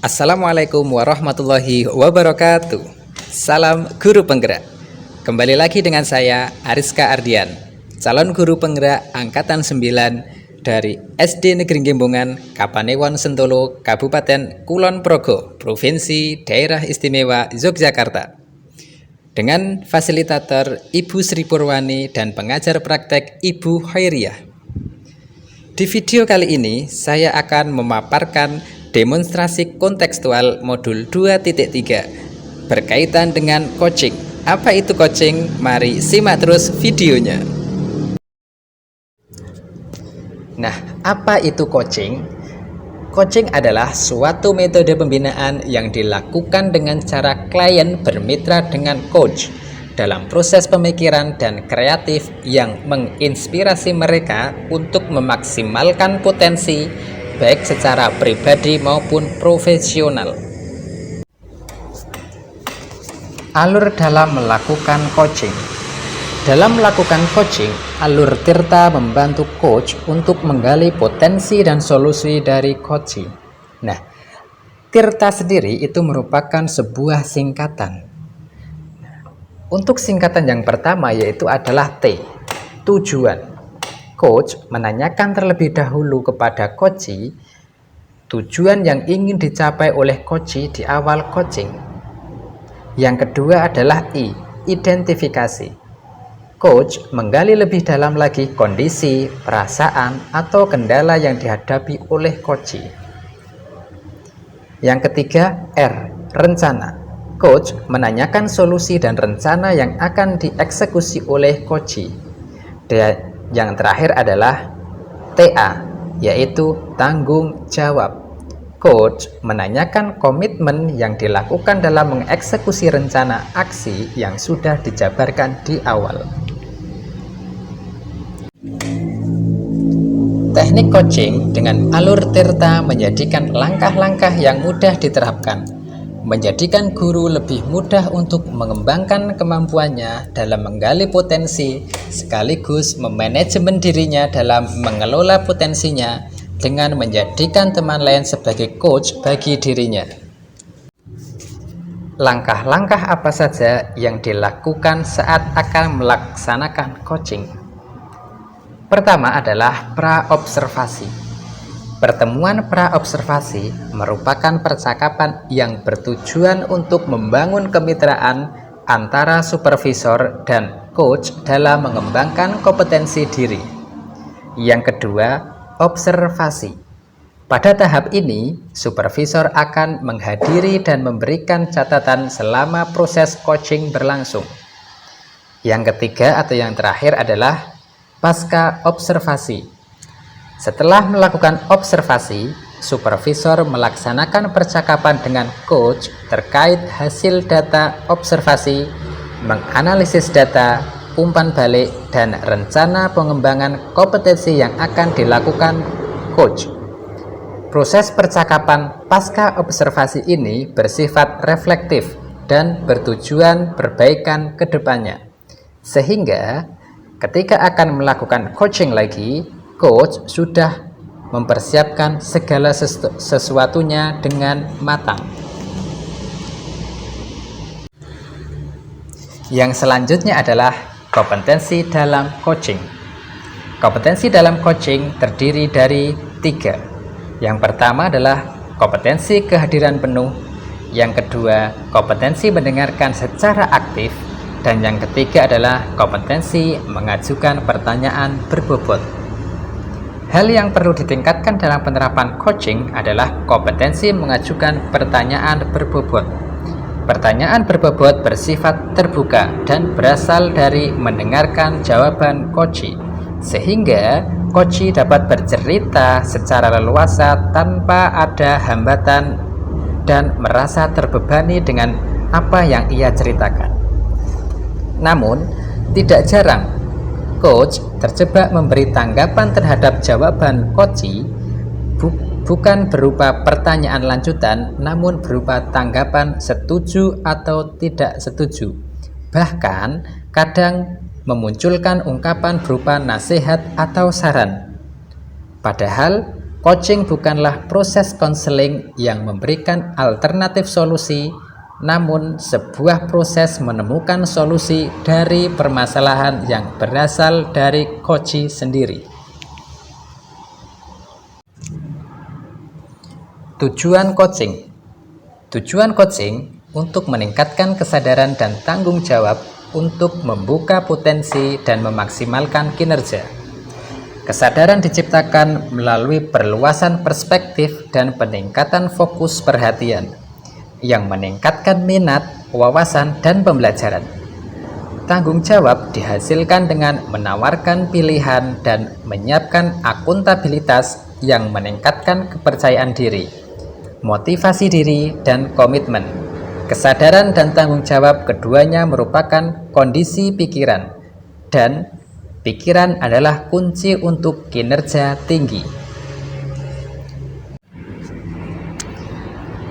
Assalamualaikum warahmatullahi wabarakatuh. Salam guru penggerak. Kembali lagi dengan saya Ariska Ardian, calon guru penggerak angkatan 9 dari SD Negeri Gembongan, Kapanewon Sentolo, Kabupaten Kulon Progo, Provinsi Daerah Istimewa Yogyakarta. Dengan fasilitator Ibu Sri Purwani dan pengajar praktek Ibu Khairiyah. Di video kali ini saya akan memaparkan demonstrasi kontekstual modul 2.3 berkaitan dengan coaching. Apa itu coaching? Mari simak terus videonya. Nah, apa itu coaching? Coaching adalah suatu metode pembinaan yang dilakukan dengan cara klien bermitra dengan coach dalam proses pemikiran dan kreatif yang menginspirasi mereka untuk memaksimalkan potensi baik secara pribadi maupun profesional. Alur dalam melakukan coaching. Dalam melakukan coaching, alur Tirta membantu coach untuk menggali potensi dan solusi dari coaching. Nah, Tirta sendiri itu merupakan sebuah singkatan. Untuk singkatan yang pertama yaitu adalah T, tujuan. Coach menanyakan terlebih dahulu kepada coachee tujuan yang ingin dicapai oleh coachee di awal coaching. Yang kedua adalah I, identifikasi. Coach menggali lebih dalam lagi kondisi, perasaan, atau kendala yang dihadapi oleh coachee. Yang ketiga R, rencana. Coach menanyakan solusi dan rencana yang akan dieksekusi oleh coachee. Yang terakhir adalah TA, yaitu tanggung jawab. Coach menanyakan komitmen yang dilakukan dalam mengeksekusi rencana aksi yang sudah dijabarkan di awal. Teknik coaching dengan alur Tirta menjadikan langkah-langkah yang mudah diterapkan, menjadikan guru lebih mudah untuk mengembangkan kemampuannya dalam menggali potensi, sekaligus memanajemen dirinya dalam mengelola potensinya dengan menjadikan teman lain sebagai coach bagi dirinya. Langkah-langkah apa saja yang dilakukan saat akan melaksanakan coaching? Pertama adalah praobservasi. Pertemuan praobservasi merupakan percakapan yang bertujuan untuk membangun kemitraan antara supervisor dan coach dalam mengembangkan kompetensi diri. Yang kedua, observasi. Pada tahap ini, supervisor akan menghadiri dan memberikan catatan selama proses coaching berlangsung. Yang ketiga atau yang terakhir adalah pasca observasi. Setelah melakukan observasi, supervisor melaksanakan percakapan dengan coach terkait hasil data observasi, menganalisis data, umpan balik, dan rencana pengembangan kompetensi yang akan dilakukan coach. Proses percakapan pasca observasi ini bersifat reflektif dan bertujuan perbaikan ke depannya. Sehingga ketika akan melakukan coaching lagi, coach sudah mempersiapkan segala sesuatunya dengan matang. Yang selanjutnya adalah kompetensi dalam coaching. Kompetensi dalam coaching terdiri dari 3. Yang pertama adalah kompetensi kehadiran penuh. Yang kedua, kompetensi mendengarkan secara aktif. Dan yang ketiga adalah kompetensi mengajukan pertanyaan berbobot. Hal yang perlu ditingkatkan dalam penerapan coaching adalah kompetensi mengajukan pertanyaan berbobot. Pertanyaan berbobot bersifat terbuka dan berasal dari mendengarkan jawaban coachee, sehingga coachee dapat bercerita secara leluasa tanpa ada hambatan dan merasa terbebani dengan apa yang ia ceritakan. Namun, tidak jarang coach terjebak memberi tanggapan terhadap jawaban coachee bukan berupa pertanyaan lanjutan, namun berupa tanggapan setuju atau tidak setuju. Bahkan kadang memunculkan ungkapan berupa nasihat atau saran. Padahal Coaching bukanlah proses konseling yang memberikan alternatif solusi, namun sebuah proses menemukan solusi dari permasalahan yang berasal dari coach sendiri. Tujuan coaching. Tujuan coaching untuk meningkatkan kesadaran dan tanggung jawab untuk membuka potensi dan memaksimalkan kinerja. Kesadaran diciptakan melalui perluasan perspektif dan peningkatan fokus perhatian yang meningkatkan minat, wawasan, dan pembelajaran. Tanggung jawab dihasilkan dengan menawarkan pilihan dan menyiapkan akuntabilitas yang meningkatkan kepercayaan diri, motivasi diri, dan komitmen. Kesadaran dan tanggung jawab keduanya merupakan kondisi pikiran, dan pikiran adalah kunci untuk kinerja tinggi.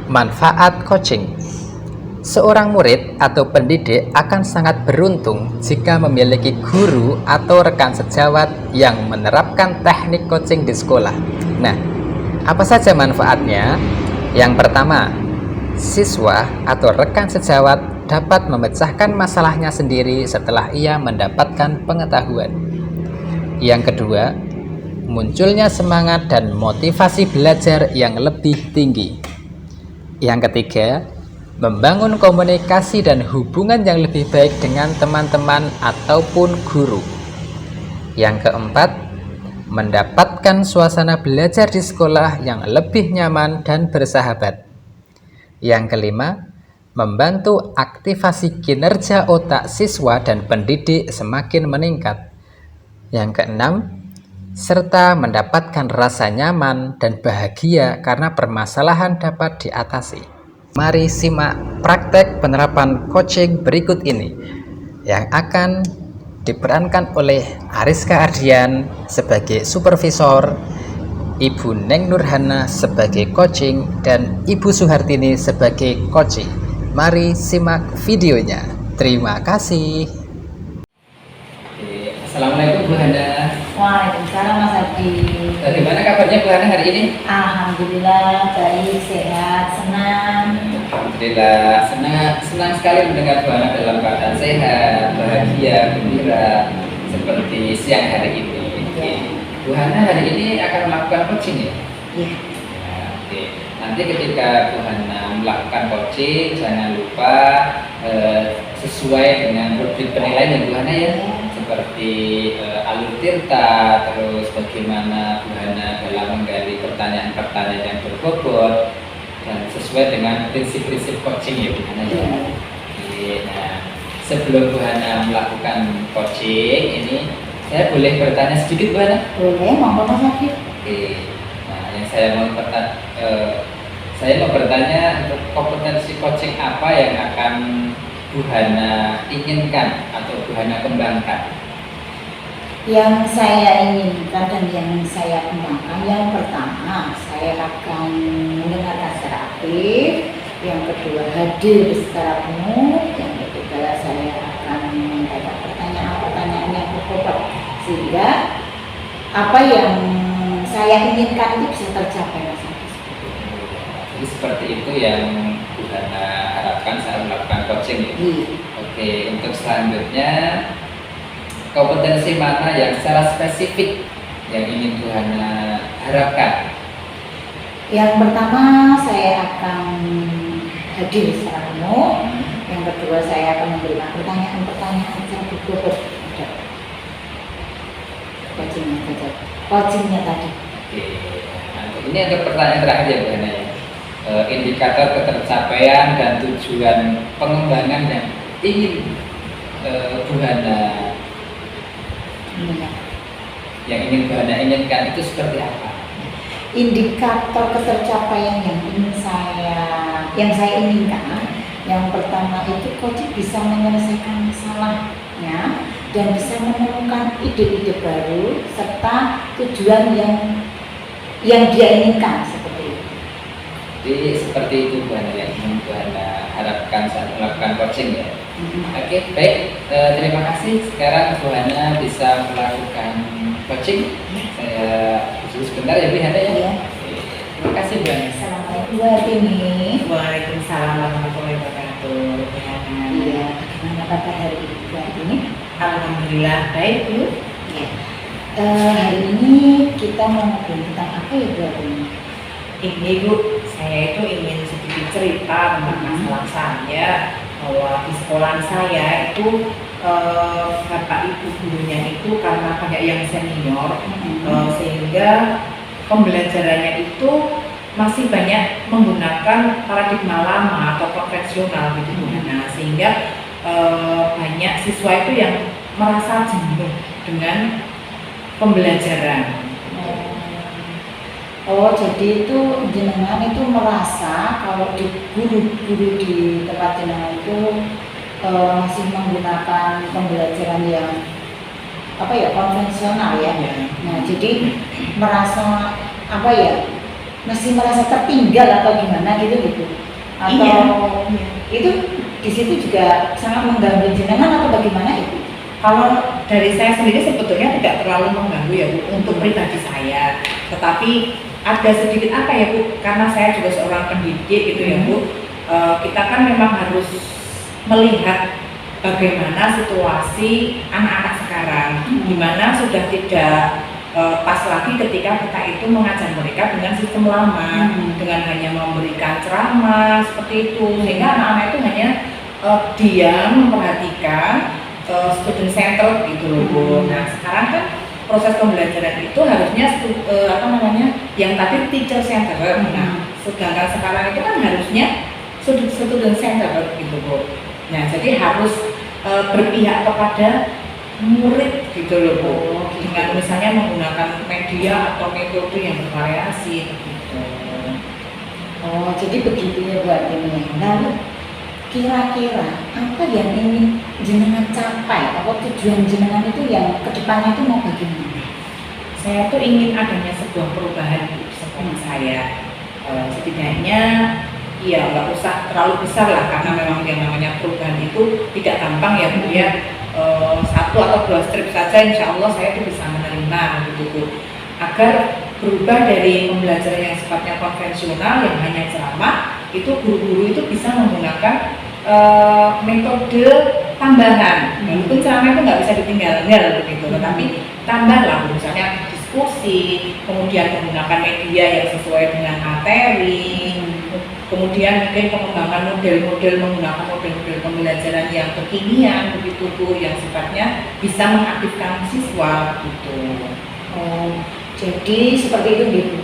Manfaat coaching. Seorang murid atau pendidik akan sangat beruntung jika memiliki guru atau rekan sejawat yang menerapkan teknik coaching di sekolah. Nah, apa saja manfaatnya? Yang pertama, siswa atau rekan sejawat dapat memecahkan masalahnya sendiri setelah ia mendapatkan pengetahuan. Yang kedua, munculnya semangat dan motivasi belajar yang lebih tinggi. Yang ketiga, membangun komunikasi dan hubungan yang lebih baik dengan teman-teman ataupun guru. Yang keempat, mendapatkan suasana belajar di sekolah yang lebih nyaman dan bersahabat. Yang kelima, membantu aktivasi kinerja otak siswa dan pendidik semakin meningkat. Yang keenam, serta mendapatkan rasa nyaman dan bahagia karena permasalahan dapat diatasi. Mari simak praktek penerapan coaching berikut ini yang akan diperankan oleh Ariska Ardian sebagai supervisor, Ibu Neng Nurhana sebagai coaching, dan Ibu Suhartini sebagai coaching. Mari simak videonya. Terima kasih. Assalamualaikum Bu Hana. Waalaikumsalam Mas Ardi. Bagaimana kabarnya Bu Hana hari ini? Alhamdulillah baik, sehat, senang. Alhamdulillah, senang sekali mendengar Bu Hana dalam keadaan sehat, bahagia, gembira seperti siang hari ini. Ya. Bu Hana hari ini akan melakukan coaching ya? Iya. Nah, oke. Nanti ketika Bu Hana melakukan coaching, jangan lupa sesuai dengan rubrik penilaian Bu Hana ya, seperti alur tirta, terus bagaimana Bu Hana dalam menggali pertanyaan-pertanyaan yang berbobot dan sesuai dengan prinsip-prinsip coaching ya Bu Hana ya. Oke. Nah, sebelum Bu Hana melakukan coaching ini, saya boleh bertanya sedikit Bu Hana? Boleh, monggo Mas Ardi. Oke. Nah, yang saya mau bertanya untuk kompetensi coaching apa yang akan Bu Hana inginkan atau Bu Hana kembangkan? Yang saya inginkan dan yang saya kembangkan, yang pertama saya akan mendengarkan secara aktif, yang kedua hadir secara penuh, yang ketiga saya akan menyampaikan pertanyaan-pertanyaan yang berbobot sehingga apa yang saya inginkan itu bisa tercapai Mas Ardi. Jadi seperti itu yang Bu Hana harapkan saat melakukan coaching ya? Oke, untuk selanjutnya kompetensi mana yang secara spesifik yang ingin Bu Hana harapkan? Yang pertama saya akan hadir secara penuh, yang kedua saya akan memberikan pertanyaan-pertanyaan secara berbobot pada coachingnya tadi. Oke, nah, ini ada pertanyaan terakhir ya Bu Hana ya. Indikator ketercapaian dan tujuan pengembangan yang ingin Bu Hana Bu Hana inginkan itu seperti apa? Indikator ketercapaian yang saya inginkan, yang pertama itu coaching bisa menyelesaikan masalahnya dan bisa menemukan ide-ide baru serta tujuan yang dia inginkan seperti itu. Jadi seperti itu Bu Hana yang ingin Bu Hana harapkan saat melakukan coaching ya. Oke, baik. Terima kasih. Sekarang Bu Hana bisa melakukan coaching. Saya sebentar ya Bu Hana ya. Bu Hartini. Waalaikumsalam warahmatullahi wabarakatuh. Iya, bagaimana kabar hari ini Bu Hartini? Alhamdulillah baik Bu. Ya. Hari ini kita mau ngobrol tentang apa ya Bu Hartini? Ini Bu, saya itu ingin sedikit cerita tentang masalah saya, bahwa di sekolah saya itu bapak ibu gurunya itu karena banyak yang senior, sehingga pembelajarannya itu masih banyak menggunakan paradigma lama atau konvensional gitu. Nah, sehingga banyak siswa itu yang merasa jenuh dengan pembelajaran. Oh, jadi itu jenengan itu merasa kalau di guru-guru di tempat jenengan itu masih menggunakan pembelajaran yang apa ya, konvensional ya. Nah, jadi merasa apa ya, masih merasa tertinggal atau gimana gitu atau itu di situ juga sangat mengganggu jenengan atau bagaimana itu? Kalau dari saya sendiri sebetulnya tidak terlalu mengganggu ya Bu, untuk pribadi saya. Tetapi ada sedikit apa ya Bu, karena saya juga seorang pendidik gitu ya Bu. Kita kan memang harus melihat bagaimana situasi anak-anak sekarang, di mana sudah tidak pas lagi ketika kita itu mengajar mereka dengan sistem lama, dengan hanya memberikan ceramah seperti itu, sehingga anak-anak itu hanya diam memperhatikan, student center gitu loh Bu. Nah, sekarang kan proses pembelajaran itu harusnya yang tadi teacher center. Nah, sedangkan sekarang itu kan harusnya student center gitu Bu. Nah, jadi harus berpihak kepada murid gitu loh Bu, dengan misalnya menggunakan media atau metode yang bervariasi gitu. Oh, jadi begitu ya Bu Hartini. Lalu kira-kira apa yang ingin jenengan capai atau tujuan jenengan itu yang kedepannya itu mau bagaimana? Saya tuh ingin adanya sebuah perubahan di sekolah saya. Setidaknya ya nggak usah terlalu besar lah, karena memang yang namanya perubahan itu tidak gampang ya Bu ya. 1 atau 2 strip saja insya Allah saya itu bisa menerima gitu Bu. Agar berubah dari pembelajaran yang sifatnya konvensional yang hanya ceramah, itu guru-guru itu bisa menggunakan metode tambahan. Walaupun ceramah itu nggak bisa ditinggal begitu, tetapi tambahlah misalnya diskusi, kemudian menggunakan media yang sesuai dengan materi, kemudian mungkin pengembangan model-model menggunakan model-model pembelajaran yang kekinian begitu Bu, yang sifatnya bisa mengaktifkan siswa gitu. Oh, jadi seperti itu gitu.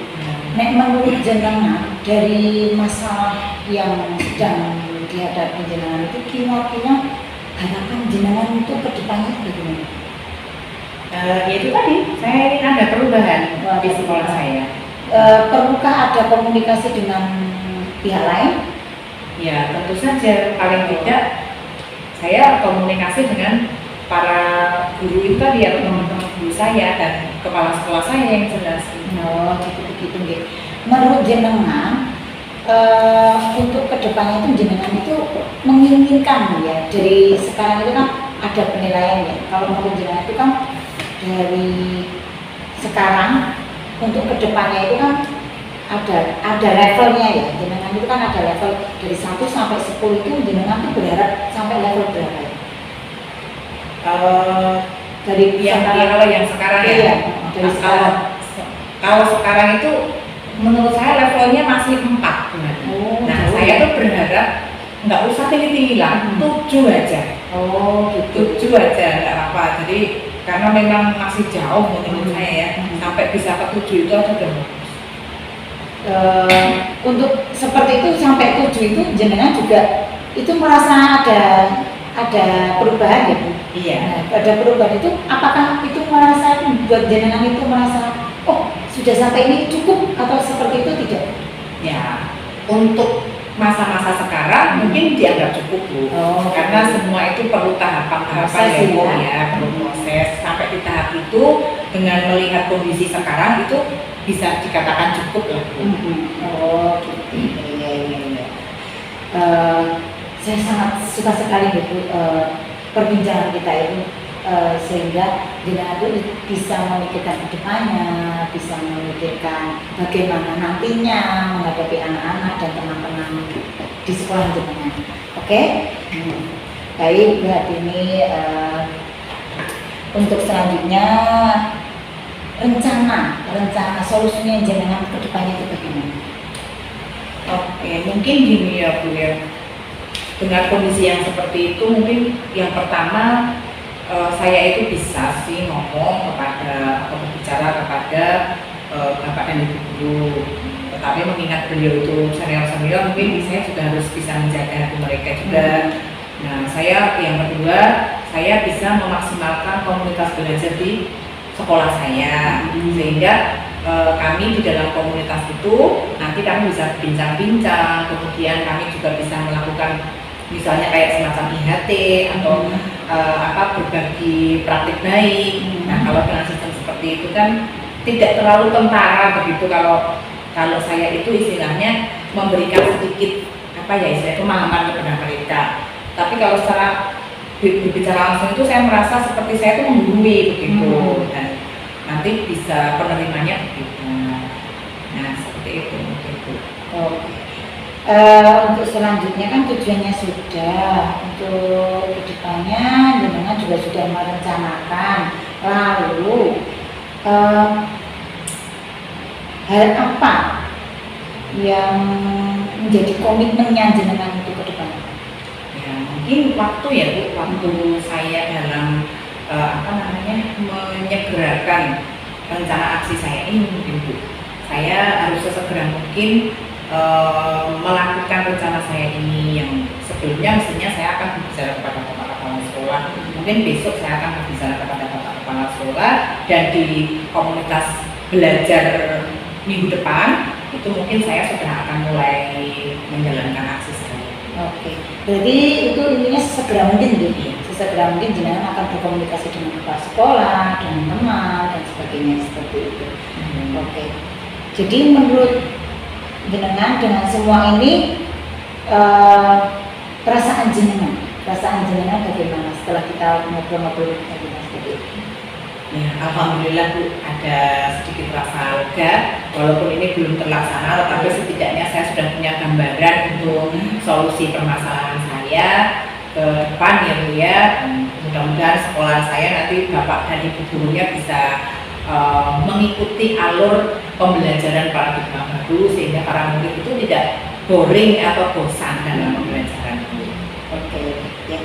Nek menurut jenengan dari masalah yang sedang dihadapi jenengan itu kira-kira harapan jenengan itu kedepannya bagaimana? Ya itu tadi, saya ingin ada perubahan di sekolah saya. Perlukah ada komunikasi dengan pihak lain? Ya tentu saja, paling tidak saya komunikasi dengan para guru itu tadi, atau teman-teman guru saya dan kepala sekolah saya yang jelas. Oh, gitu gitu. Menurut jenengan untuk kedepannya itu jenengan itu menginginkan ya, dari sekarang itu kan ada penilaian ya. Kalau menurut jenengan itu kan dari sekarang untuk kedepannya itu kan ada levelnya ya. Jenengan itu kan ada level dari 1 sampai 10 itu jenengan itu berharap sampai level berapa ya? Dari kalau yang sekarang iya, ya. dari sekarang. Kalau sekarang itu menurut saya levelnya masih 4. Nah, saya tuh berharap nggak usah tinggi-tinggi lah, 7 aja. Oh, gitu. 7 aja nggak apa. Jadi karena memang masih jauh menurut saya ya, sampai bisa ke 7 itu aja udah bagus. Untuk seperti itu sampai 7 itu jenengan juga itu merasa ada perubahan ya Bu? Iya. Nah, ada perubahan itu apakah itu merasa buat jenengan itu merasa oh sudah sampai ini cukup atau seperti itu tidak? Ya, untuk masa-masa sekarang mungkin dianggap cukup Bu. Karena semua itu perlu tahapan-tahapan ya, perlu proses sampai di tahap itu. Dengan melihat kondisi sekarang itu bisa dikatakan cukup lah Bu. Oh gitu. Iya. Saya sangat suka sekali Bu perbincangan kita itu sehingga jenengan itu bisa memikirkan ke depannya, bisa memikirkan bagaimana nantinya menghadapi anak-anak dan teman-teman di sekolah jenengan. Oke? Baik, berarti ini untuk selanjutnya rencana solusinya jenengan ke depannya itu bagaimana? Oke, mungkin gini ya Bu ya. Dengan kondisi yang seperti itu mungkin yang pertama saya itu bisa sih ngomong kepada atau berbicara kepada Bapak dan Ibu guru. Tetapi mengingat beliau itu senior-senior, mungkin saya juga harus bisa menjaga hati mereka juga. Nah, saya yang kedua, saya bisa memaksimalkan komunitas belajar di sekolah saya, sehingga kami di dalam komunitas itu nanti kami bisa bincang-bincang, kemudian kami juga bisa melakukan misalnya kayak semacam IHT atau berbagi praktik baik. Nah, kalau dengan sistem seperti itu kan tidak terlalu kentara begitu. Kalau saya itu istilahnya memberikan sedikit istilahnya pemahaman kepada mereka. Tapi kalau secara berbicara langsung itu saya merasa seperti saya itu menggurui begitu, dan nanti bisa penerimanya begitu. Nah, seperti itu mungkin Bu. Untuk selanjutnya kan tujuannya sudah, untuk kedepannya jenengan juga sudah merencanakan. Lalu hal apa yang menjadi komitmennya jenengan untuk kedepannya? Ya, mungkin waktu ya Bu, waktu saya dalam menyegerakan rencana aksi saya ini mungkin Bu, saya harus sesegera mungkin melakukan rencana saya ini yang sebelumnya mestinya saya akan berbicara kepada Bapak Kepala Sekolah. Mungkin besok saya akan berbicara kepada Bapak Kepala Sekolah, dan di komunitas belajar minggu depan itu mungkin saya sudah akan mulai menjalankan aksi saya. Oke, berarti itu intinya sesegera mungkin gitu. Sesegera mungkin jenengan akan berkomunikasi dengan kepala sekolah, dengan teman dan sebagainya seperti itu. Oke. Jadi menurut jenengan dengan semua ini perasaan jenengan bagaimana setelah kita ngobrol-ngobrol seperti itu? Ya, alhamdulillah Bu, ada sedikit rasa lega walaupun ini belum terlaksana, tetapi setidaknya saya sudah punya gambaran untuk solusi permasalahan saya ke depan ya Bu ya. Mudah-mudahan sekolah saya nanti Bapak dan Ibu gurunya bisa mengikuti alur pembelajaran paradigma baru, sehingga para murid itu tidak boring atau bosan dalam pembelajaran. Oke, ya.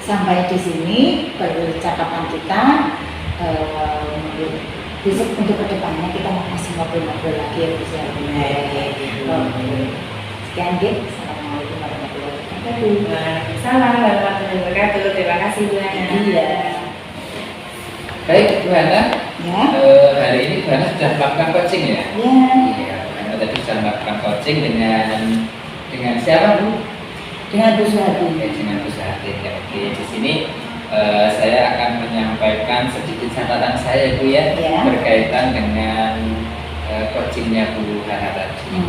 Sampai di sini percakapan kita. Besok untuk kedepannya kita masih ngobrol-ngobrol lagi ya Bu. Sekian deh. Assalamualaikum warahmatullahi wabarakatuh. Waalaikumsalam warahmatullahi wabarakatuh. Terima kasih Bu Hana. Iya. Baik Bu Hana, Ya. hari ini Bu Hana sudah melakukan coaching ya? Ya. Iya, Bu Hana tadi sudah melakukan coaching dengan siapa Bu? Dengan Bu Suhati. Dengan Bu Suhati. Ya, oke, di sini saya akan menyampaikan sedikit catatan saya Bu ya, berkaitan dengan coachingnya Bu Hana tadi.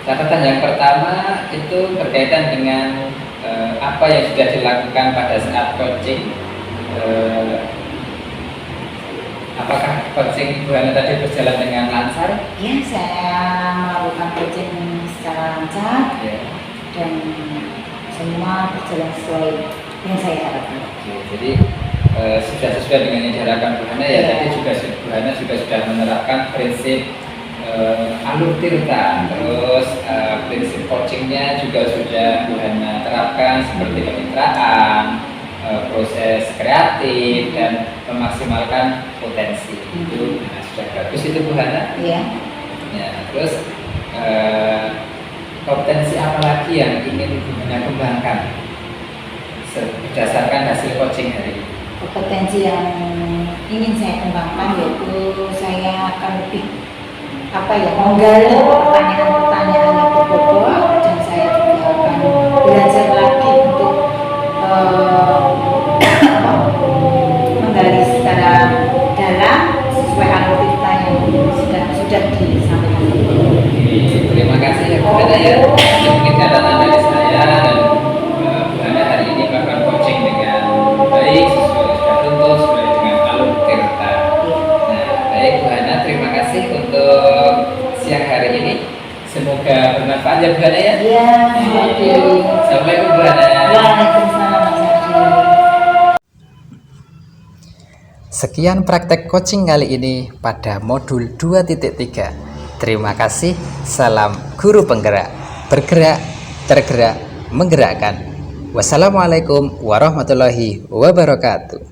Catatan yang pertama itu berkaitan dengan apa yang sudah dilakukan pada saat coaching. Apakah coaching Bu Hana tadi berjalan dengan lancar? Ya, saya melakukan coaching secara lancar dan semua berjalan sesuai yang saya harapkan. Jadi sudah sesuai dengan yang diharapkan Bu Hana ya. Tadi juga Bu Hana juga sudah menerapkan prinsip alur tirta, terus prinsip coachingnya juga sudah Bu Hana terapkan seperti kemitraan, proses kreatif dan memaksimalkan potensi. Itu sudah bagus itu Bu Hana. Iya. Ya, terus kompetensi apa lagi yang ingin Bu Hana kembangkan berdasarkan hasil coaching hari ini? Kompetensi yang ingin saya kembangkan yaitu saya akan lebih menggali pertanyaan-pertanyaan yang berbobot, dan saya juga akan belajar lagi untuk menggali secara dalam sesuai alur kita yang sudah disampaikan. Terima kasih ya Bu Hana ya. Mungkin catatan dari saya dan Bu Hana hari ini bermanfaat ya Bu Hana ya. Iya, Adi. Assalamualaikum Bu Hana. Waalaikumsalam Mas Adi. Sekian praktek coaching kali ini pada modul 2.3. Terima kasih. Salam guru penggerak. Bergerak, tergerak, menggerakkan. Wassalamualaikum warahmatullahi wabarakatuh.